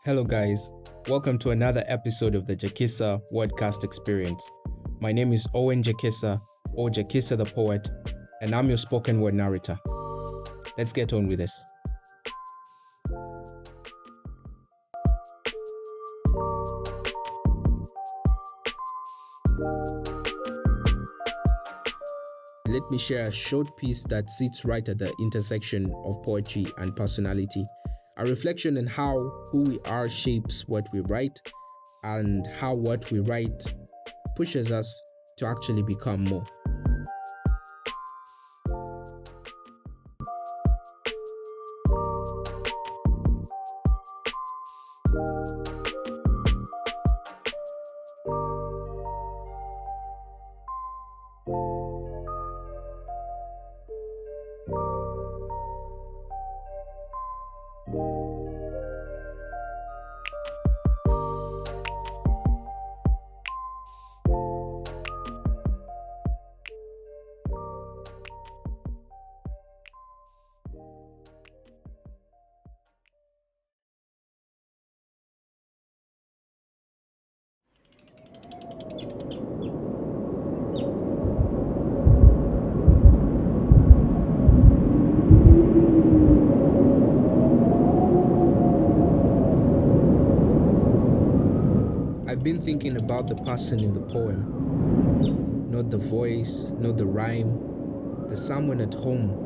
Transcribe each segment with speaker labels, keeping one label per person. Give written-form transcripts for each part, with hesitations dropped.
Speaker 1: Hello guys, welcome to another episode of the Jakysah Wordcast Experience. My name is Jakysah or Jakysah The Poet, and I'm your spoken word narrator. Let's get on with this. Let me share a short piece that sits right at the intersection of poetry and personality. A reflection on how who we are shapes what we write, and how what we write pushes us to actually become more. I've been thinking about the person in the poem, not the voice, not the rhyme, the someone at home,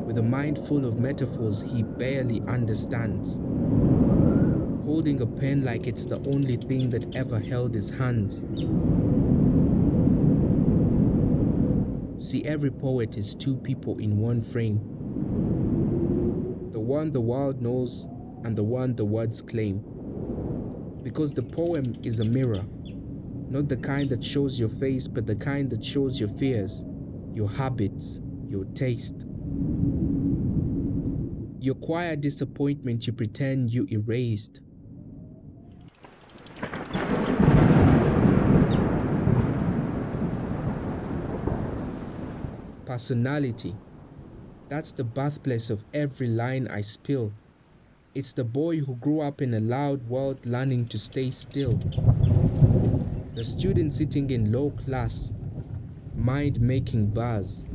Speaker 1: with a mind full of metaphors he barely understands, holding a pen like it's the only thing that ever held his hands. See, every poet is two people in one frame, the one the world knows and the one the words claim. Because the poem is a mirror, not the kind that shows your face, but the kind that shows your fears, your habits, your taste. Your quiet disappointment you pretend you erased. Personality, that's the birthplace of every line I spill. It's the boy who grew up in a loud world learning to stay still. The student sitting in low class, mind making buzz.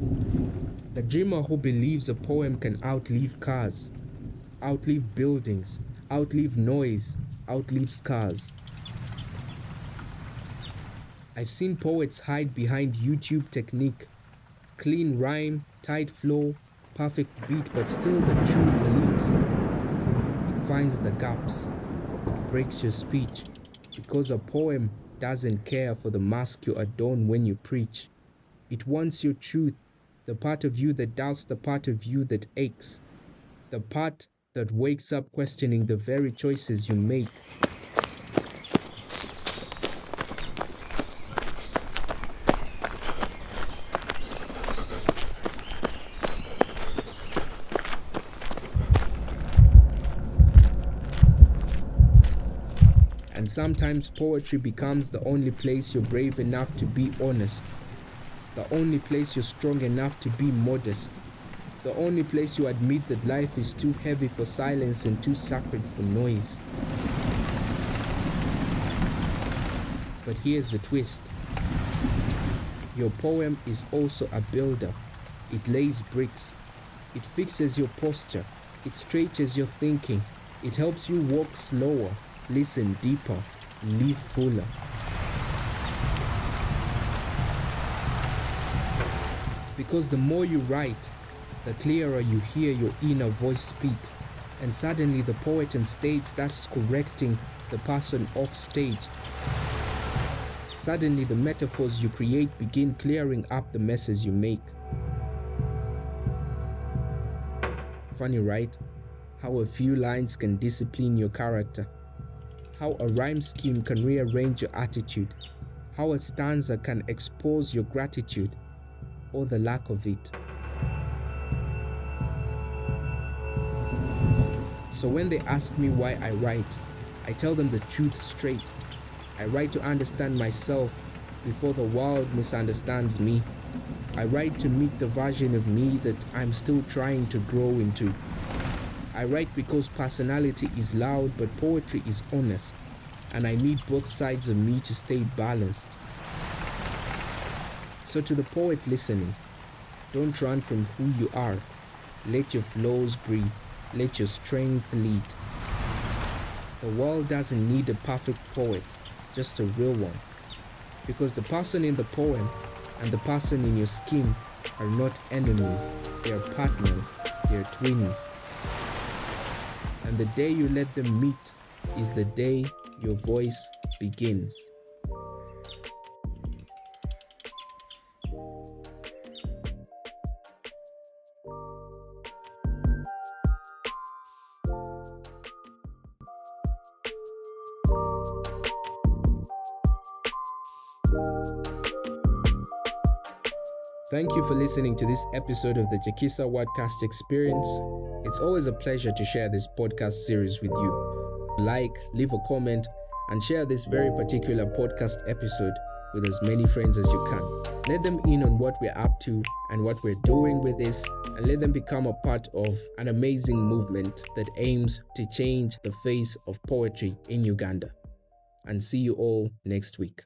Speaker 1: The dreamer who believes a poem can outlive cars, outlive buildings, outlive noise, outlive scars. I've seen poets hide behind YouTube technique, clean rhyme, tight flow, perfect beat, but still the truth leaks. Finds the gaps, it breaks your speech, because a poem doesn't care for the mask you adorn when you preach. It wants your truth, the part of you that doubts, the part of you that aches, the part that wakes up questioning the very choices you make. And sometimes poetry becomes the only place you're brave enough to be honest, the only place you're strong enough to be modest, the only place you admit that life is too heavy for silence and too sacred for noise. But here's the twist. Your poem is also a builder. It lays bricks. It fixes your posture. It stretches your thinking. It helps you walk slower, listen deeper, live fuller. Because the more you write, the clearer you hear your inner voice speak, and suddenly the poet on stage starts correcting the person off stage. Suddenly the metaphors you create begin clearing up the messes you make. Funny, right? How a few lines can discipline your character. How a rhyme scheme can rearrange your attitude. How a stanza can expose your gratitude, or the lack of it. So when they ask me why I write, I tell them the truth straight. I write to understand myself before the world misunderstands me. I write to meet the version of me that I'm still trying to grow into. I I write because personality is loud but poetry is honest, and I need both sides of me to stay balanced. So to the poet listening, don't run from who you are. Let your flows breathe. Let your strength lead. The world doesn't need a perfect poet, just a real one. Because the person in the poem and the person in your skin are not enemies, they are partners, they are twins. And the day you let them meet is the day your voice begins. Thank you for listening to this episode of the Jakysah Wordcast Experience. It's always a pleasure to share this podcast series with you. Like, leave a comment, and share this very particular podcast episode with as many friends as you can. Let them in on what we're up to and what we're doing with this, and let them become a part of an amazing movement that aims to change the face of poetry in Uganda. And see you all next week.